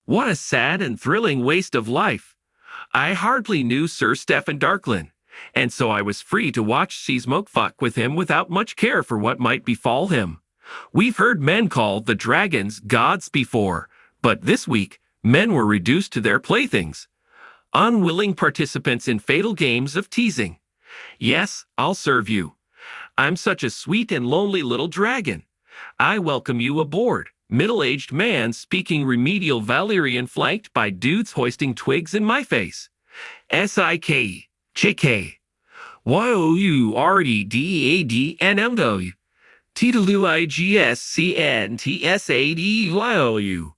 What a sad and thrilling waste of life. I hardly knew Sir Stephen Darklin, and so I was free to watch Seasmoke fuck with him without much care for what might befall him. We've heard men call the dragons gods before, but this week, men were reduced to their playthings, unwilling participants in fatal games of teasing. Yes, I'll serve you. I'm such a sweet and lonely little dragon. I welcome you aboard, middle-aged man speaking remedial Valyrian flanked by dudes hoisting twigs in my face. S-I-K, J-K, Y-O-U-R-E-D-A-D-N-M-W, T-W-I-G-S-C-N-T-S-A-D-Y-O-U.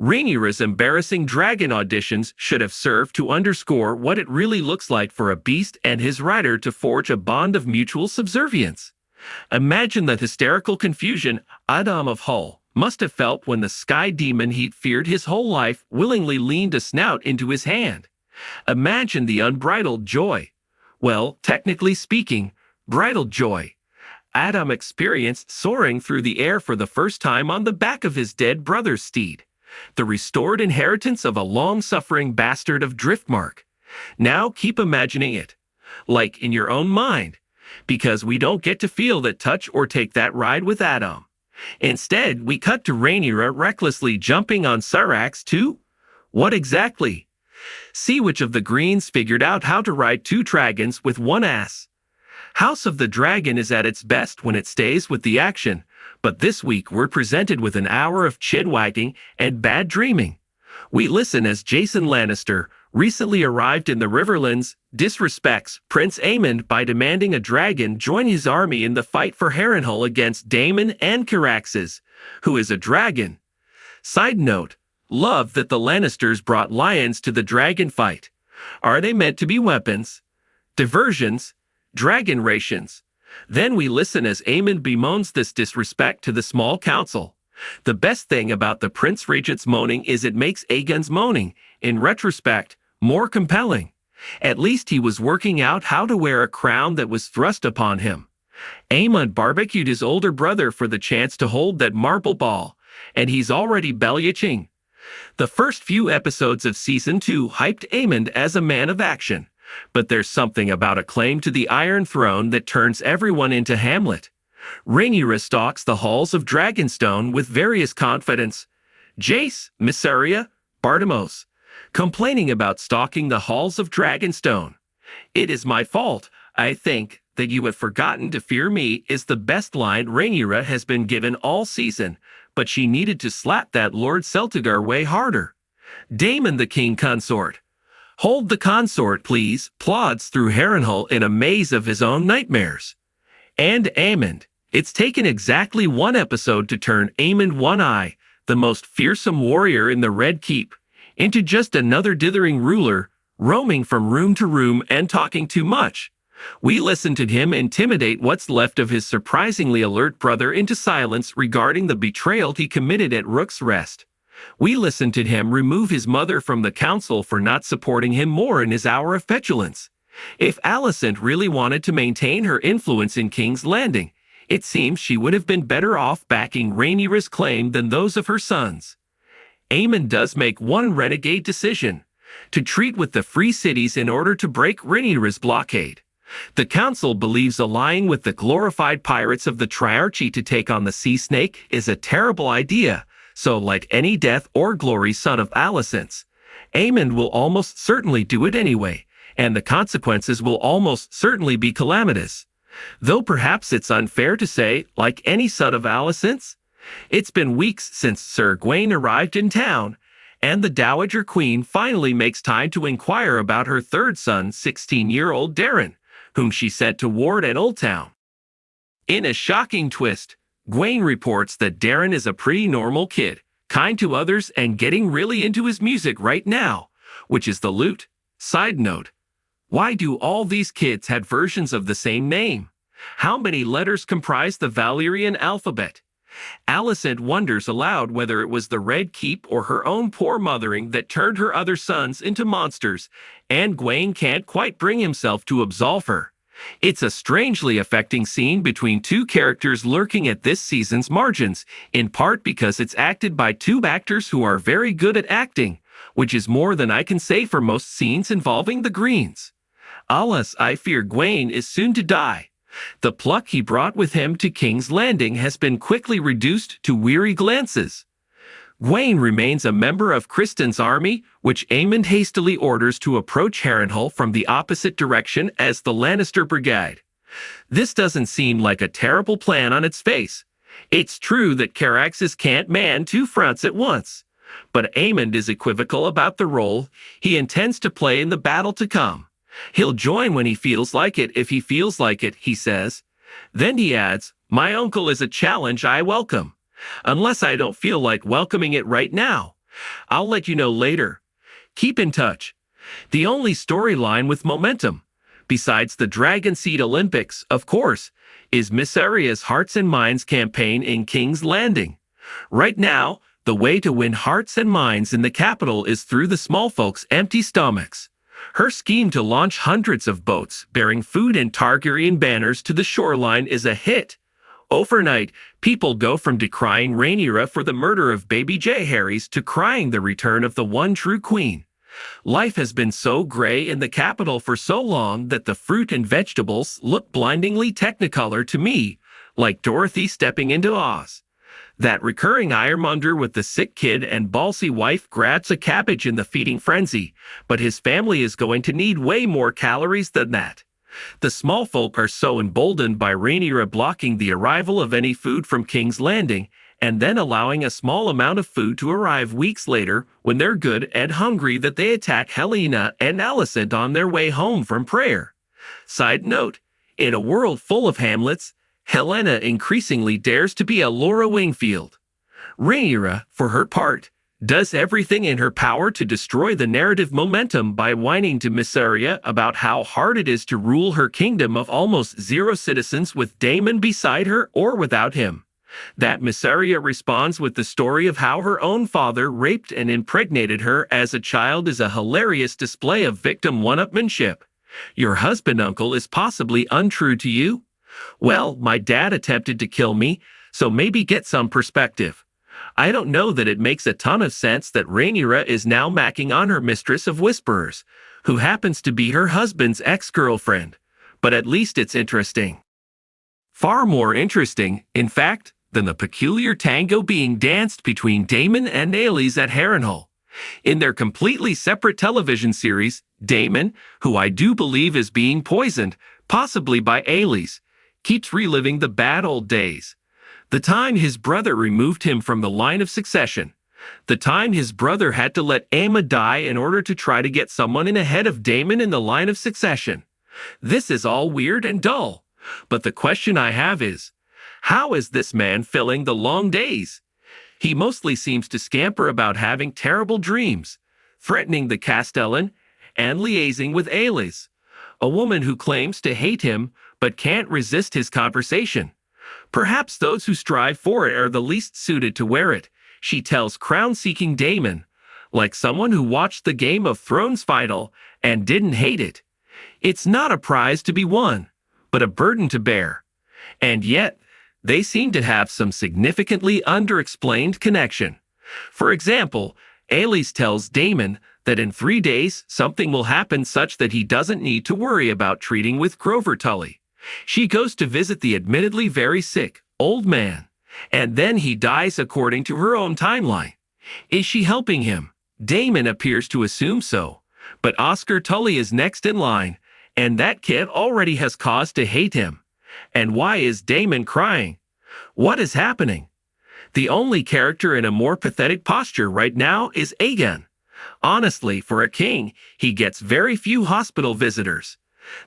Rhaenyra's embarrassing dragon auditions should have served to underscore what it really looks like for a beast and his rider to forge a bond of mutual subservience. Imagine the hysterical confusion Adam of Hull must have felt when the sky demon he'd feared his whole life willingly leaned a snout into his hand. Imagine the unbridled joy. Well, technically speaking, bridled joy. Adam experienced soaring through the air for the first time on the back of his dead brother's steed, the restored inheritance of a long-suffering bastard of Driftmark. Now keep imagining it, like in your own mind, because we don't get to feel that touch or take that ride with Adam. Instead, we cut to Rhaenyra recklessly jumping on Syrax too? What exactly? See which of the Greens figured out how to ride two dragons with one ass. House of the Dragon is at its best when it stays with the action, but this week we're presented with an hour of chin-wagging and bad dreaming. We listen as Jason Lannister, recently arrived in the Riverlands, disrespects Prince Aemond by demanding a dragon join his army in the fight for Harrenhal against Daemon and Caraxes, who is a dragon. Side note, love that the Lannisters brought lions to the dragon fight. Are they meant to be weapons? Diversions? Dragon rations? Then we listen as Aemond bemoans this disrespect to the small council. The best thing about the Prince Regent's moaning is it makes Aegon's moaning, in retrospect, more compelling. At least he was working out how to wear a crown that was thrust upon him. Aemond barbecued his older brother for the chance to hold that marble ball, and he's already bellyaching. The first few episodes of Season 2 hyped Aemond as a man of action, but there's something about a claim to the Iron Throne that turns everyone into Hamlet. Rhaenyra stalks the halls of Dragonstone with various confidants. Jace, Mysaria, Bartimos, complaining about stalking the halls of Dragonstone. It is my fault, I think, that you have forgotten to fear me is the best line Rhaenyra has been given all season, but she needed to slap that Lord Celtigar way harder. Daemon the king consort. Hold the consort, please, plods through Harrenhal in a maze of his own nightmares. And Aemond. It's taken exactly one episode to turn Aemond One-Eye, the most fearsome warrior in the Red Keep, into just another dithering ruler, roaming from room to room and talking too much. We listen to him intimidate what's left of his surprisingly alert brother into silence regarding the betrayal he committed at Rook's Rest. We listen to him remove his mother from the council for not supporting him more in his hour of petulance. If Alicent really wanted to maintain her influence in King's Landing, it seems she would have been better off backing Rhaenyra's claim than those of her sons. Aemond does make one renegade decision, to treat with the free cities in order to break Rhaenyra's blockade. The council believes allying with the glorified pirates of the Triarchy to take on the Sea Snake is a terrible idea, so like any death or glory son of Alicent's, Aemond will almost certainly do it anyway, and the consequences will almost certainly be calamitous. Though perhaps it's unfair to say, like any son of Alicent's. It's been weeks since Sir Gawain arrived in town, and the Dowager Queen finally makes time to inquire about her third son, 16-year-old Daeron, whom she sent to ward at Oldtown. In a shocking twist, Gawain reports that Daeron is a pretty normal kid, kind to others and getting really into his music right now, which is the lute. Side note, why do all these kids have versions of the same name? How many letters comprise the Valyrian alphabet? Alicent wonders aloud whether it was the Red Keep or her own poor mothering that turned her other sons into monsters, and Gawain can't quite bring himself to absolve her. It's a strangely affecting scene between two characters lurking at this season's margins, in part because it's acted by two actors who are very good at acting, which is more than I can say for most scenes involving the Greens. Alas, I fear Gwaine is soon to die. The pluck he brought with him to King's Landing has been quickly reduced to weary glances. Gwaine remains a member of Kristen's army, which Aemond hastily orders to approach Harrenhal from the opposite direction as the Lannister Brigade. This doesn't seem like a terrible plan on its face. It's true that Caraxes can't man two fronts at once, but Aemond is equivocal about the role he intends to play in the battle to come. He'll join when he feels like it, if he feels like it, he says. Then he adds, "My uncle is a challenge I welcome. Unless I don't feel like welcoming it right now. I'll let you know later. Keep in touch." The only storyline with momentum, besides the Dragonseed Olympics, of course, is Mysaria's Hearts and Minds campaign in King's Landing. Right now, the way to win hearts and minds in the capital is through the small folks' empty stomachs. Her scheme to launch hundreds of boats bearing food and Targaryen banners to the shoreline is a hit. Overnight, people go from decrying Rhaenyra for the murder of baby Jaehaerys to crying the return of the one true queen. Life has been so gray in the capital for so long that the fruit and vegetables look blindingly technicolor to me, like Dorothy stepping into Oz. That recurring ironmonger with the sick kid and ballsy wife grabs a cabbage in the feeding frenzy, but his family is going to need way more calories than that. The small folk are so emboldened by Rhaenyra blocking the arrival of any food from King's Landing, and then allowing a small amount of food to arrive weeks later when they're good and hungry that they attack Helaena and Alicent on their way home from prayer. Side note, in a world full of Hamlets, Helaena increasingly dares to be a Laura Wingfield. Rhaenyra, for her part, does everything in her power to destroy the narrative momentum by whining to Mysaria about how hard it is to rule her kingdom of almost zero citizens with Daemon beside her or without him. That Mysaria responds with the story of how her own father raped and impregnated her as a child is a hilarious display of victim one-upmanship. Your husband, uncle, is possibly untrue to you? Well, my dad attempted to kill me, so maybe get some perspective. I don't know that it makes a ton of sense that Rhaenyra is now macking on her mistress of whisperers, who happens to be her husband's ex-girlfriend, but at least it's interesting. Far more interesting, in fact, than the peculiar tango being danced between Daemon and Aelys at Harrenhal. In their completely separate television series, Daemon, who I do believe is being poisoned, possibly by Aelys, keeps reliving the bad old days. The time his brother removed him from the line of succession. The time his brother had to let Aemma die in order to try to get someone in ahead of Daemon in the line of succession. This is all weird and dull. But the question I have is, how is this man filling the long days? He mostly seems to scamper about having terrible dreams, threatening the Castellan, and liaising with Aelys, a woman who claims to hate him but can't resist his conversation. Perhaps those who strive for it are the least suited to wear it, she tells crown-seeking Daemon, like someone who watched the Game of Thrones final and didn't hate it. It's not a prize to be won, but a burden to bear. And yet, they seem to have some significantly underexplained connection. For example, Aelys tells Daemon that in 3 days something will happen such that he doesn't need to worry about treating with Grover Tully. She goes to visit the admittedly very sick old man, and then he dies according to her own timeline. Is she helping him? Daemon appears to assume so, but Oscar Tully is next in line, and that kid already has cause to hate him. And why is Daemon crying? What is happening? The only character in a more pathetic posture right now is Aegon. Honestly, for a king, he gets very few hospital visitors.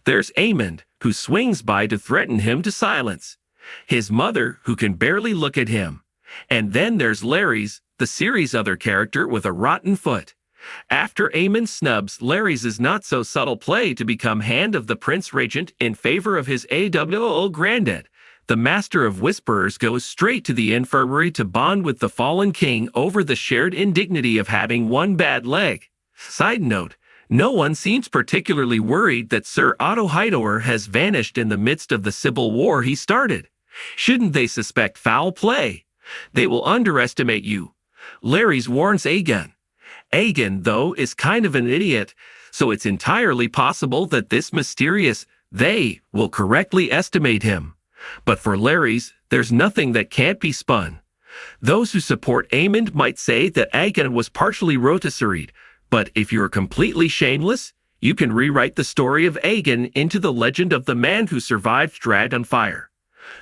There's Aemond, who swings by to threaten him to silence. His mother, who can barely look at him. And then there's Larys, the series' other character with a rotten foot. After Aemon snubs Larys' not-so-subtle play to become Hand of the Prince Regent in favor of his AWOL granddad, the Master of Whisperers goes straight to the infirmary to bond with the fallen king over the shared indignity of having one bad leg. Side note, No one seems particularly worried that Sir Otto Hightower has vanished in the midst of the civil war he started. Shouldn't they suspect foul play? They will underestimate you. Larys warns Aegon. Aegon, though, is kind of an idiot, so it's entirely possible that this mysterious they will correctly estimate him. But for Larys, there's nothing that can't be spun. Those who support Aemond might say that Aegon was partially rotisserie, but if you're completely shameless, you can rewrite the story of Aegon into the legend of the man who survived Dragonfire.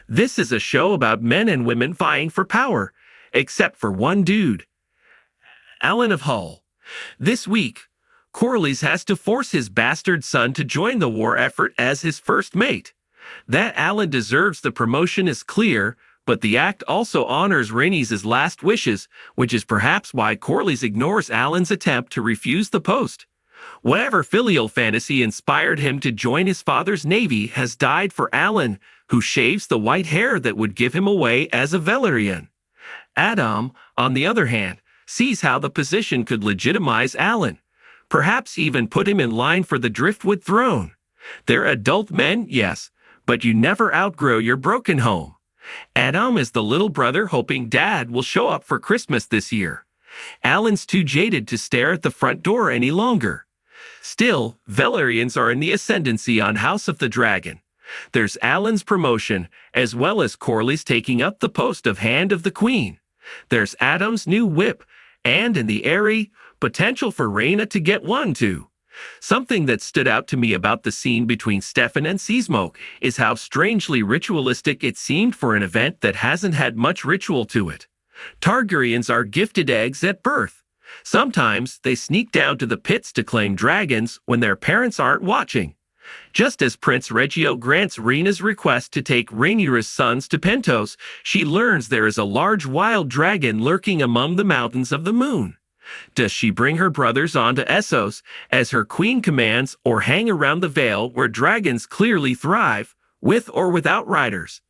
This is a show about men and women vying for power, except for one dude. Alan of Hull. This week, Corlys has to force his bastard son to join the war effort as his first mate. That Alan deserves the promotion is clear, but the act also honors Rhaenys' last wishes, which is perhaps why Corlys ignores Alan's attempt to refuse the post. Whatever filial fantasy inspired him to join his father's navy has died for Alan, who shaves the white hair that would give him away as a Valyrian. Adam, on the other hand, sees how the position could legitimize Alan, perhaps even put him in line for the Driftwood throne. They're adult men, yes, but you never outgrow your broken home. Adam is the little brother hoping Dad will show up for Christmas this year. Alan's too jaded to stare at the front door any longer. Still, Valyrians are in the ascendancy on House of the Dragon. There's Alan's promotion, as well as Corlys taking up the post of Hand of the Queen. There's Adam's new whip, and in the airy, potential for Rhaena to get one too. Something that stood out to me about the scene between Steffan and Seasmoke is how strangely ritualistic it seemed for an event that hasn't had much ritual to it. Targaryens are gifted eggs at birth. Sometimes they sneak down to the pits to claim dragons when their parents aren't watching. Just as Prince Reggio grants Rhaena's request to take Rhaenyra's sons to Pentos, she learns there is a large wild dragon lurking among the mountains of the moon. Does she bring her brothers onto Essos, as her queen commands, or hang around the Vale where dragons clearly thrive, with or without riders?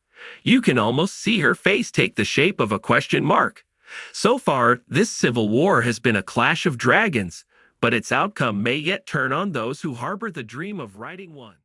You can almost see her face take the shape of a question mark. So far, this civil war has been a clash of dragons, but its outcome may yet turn on those who harbor the dream of riding one.